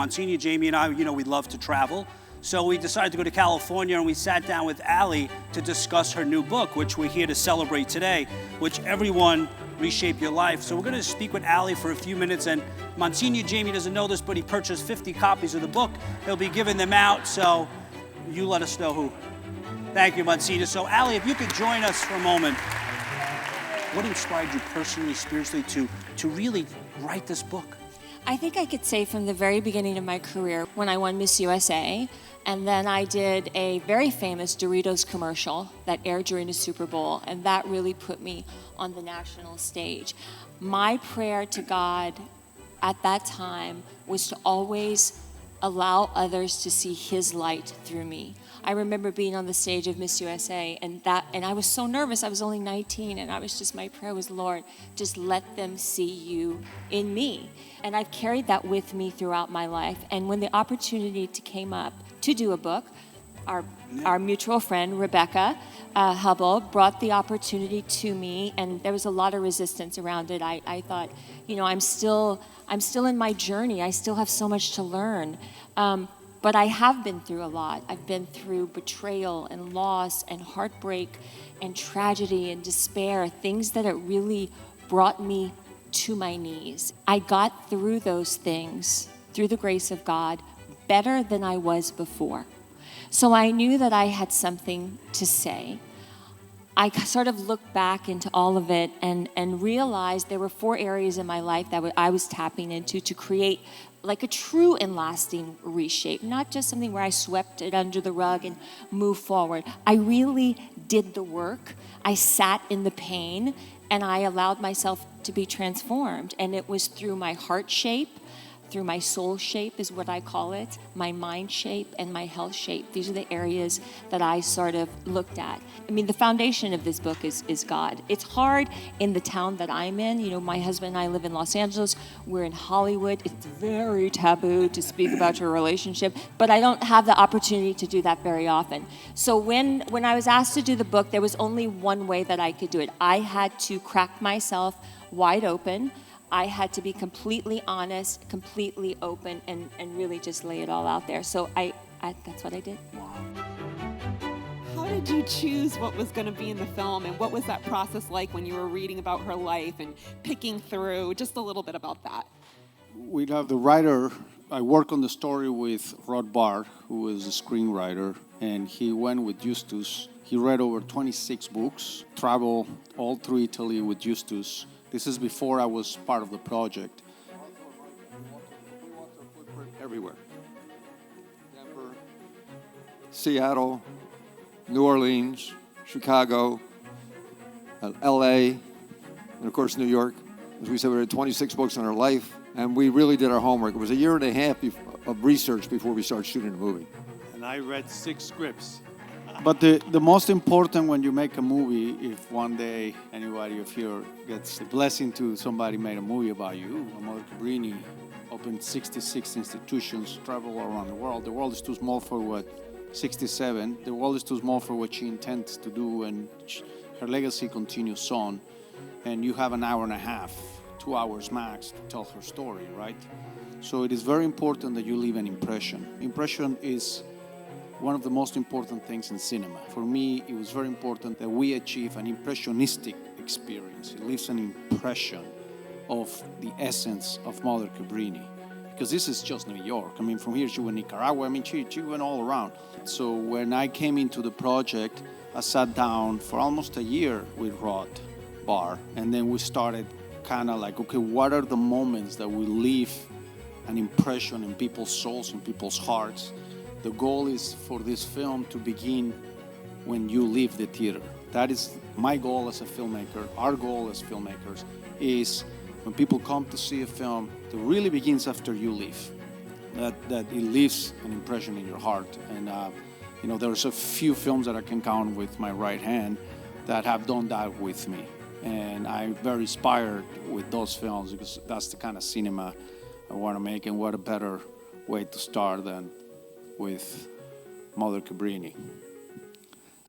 Monsignor, Jamie, and I, we love to travel. So we decided to go to California, and we sat down with Ali to discuss her new book, which we're here to celebrate today, which Everyone Reshape Your Life. So we're going to speak with Ali for a few minutes, and Monsignor Jamie doesn't know this, but he purchased 50 copies of the book. He'll be giving them out, so you let us know who. Thank you, Monsignor. So Ali, if you could join us for a moment. What inspired you personally, spiritually, to really write this book? I think I could say from the very beginning of my career, when I won Miss USA, and then I did a very famous Doritos commercial that aired during the Super Bowl, and that really put me on the national stage. My prayer to God at that time was to always allow others to see His light through me. I remember being on the stage of Miss USA, and I was so nervous. I was only 19, and my prayer was, Lord, just let them see you in me. And I've carried that with me throughout my life. And when the opportunity came up to do a book, our mutual friend, Rebecca Hubble, brought the opportunity to me, and there was a lot of resistance around it. I thought, I'm still in my journey. I still have so much to learn. But I have been through a lot. I've been through betrayal and loss and heartbreak and tragedy and despair, things that have really brought me to my knees. I got through those things, through the grace of God, better than I was before. So I knew that I had something to say. I sort of looked back into all of it and realized there were 4 areas in my life that I was tapping into to create like a true and lasting reshape, not just something where I swept it under the rug and moved forward. I really did the work. I sat in the pain, and I allowed myself to be transformed. And it was through my heart shape, through my soul shape is what I call it, my mind shape, and my health shape. These are the areas that I sort of looked at. I mean, the foundation of this book is God. It's hard in the town that I'm in. My husband and I live in Los Angeles. We're in Hollywood. It's very taboo to speak about your relationship, but I don't have the opportunity to do that very often. So when I was asked to do the book, there was only one way that I could do it. I had to crack myself wide open. I had to be completely honest, completely open, and really just lay it all out there. So that's what I did. How did you choose what was going to be in the film, and what was that process like when you were reading about her life and picking through? Just a little bit about that. We have the writer. I work on the story with Rod Barr, who is a screenwriter, and he went with Justus. He read over 26 books, traveled all through Italy with Justus. This is before I was part of the project. Everywhere. Denver, Seattle, New Orleans, Chicago, LA, and of course New York. As we said, we had 26 books on our life, and we really did our homework. It was a year and a half of research before we started shooting the movie. And I read 6 scripts. But the most important when you make a movie, if one day anybody of you gets the blessing to somebody made a movie about you, Mother Cabrini opened 66 institutions, travel around the world. The world is too small for what, 67. The world is too small for what she intends to do, and her legacy continues on. And you have an hour and a half, 2 hours max to tell her story, right? So it is very important that you leave an impression. Impression is one of the most important things in cinema. For me, it was very important that we achieve an impressionistic experience. It leaves an impression of the essence of Mother Cabrini. Because this is just New York. I mean, from here, she went Nicaragua. I mean, she went all around. So when I came into the project, I sat down for almost a year with Rod Barr. And then we started kind of like, okay, what are the moments that will leave an impression in people's souls, in people's hearts? The goal is for this film to begin when you leave the theater. That is my goal as a filmmaker. Our goal as filmmakers is when people come to see a film, it really begins after you leave. That it leaves an impression in your heart. And there's a few films that I can count with my right hand that have done that with me. And I'm very inspired with those films because that's the kind of cinema I want to make. And what a better way to start than with Mother Cabrini.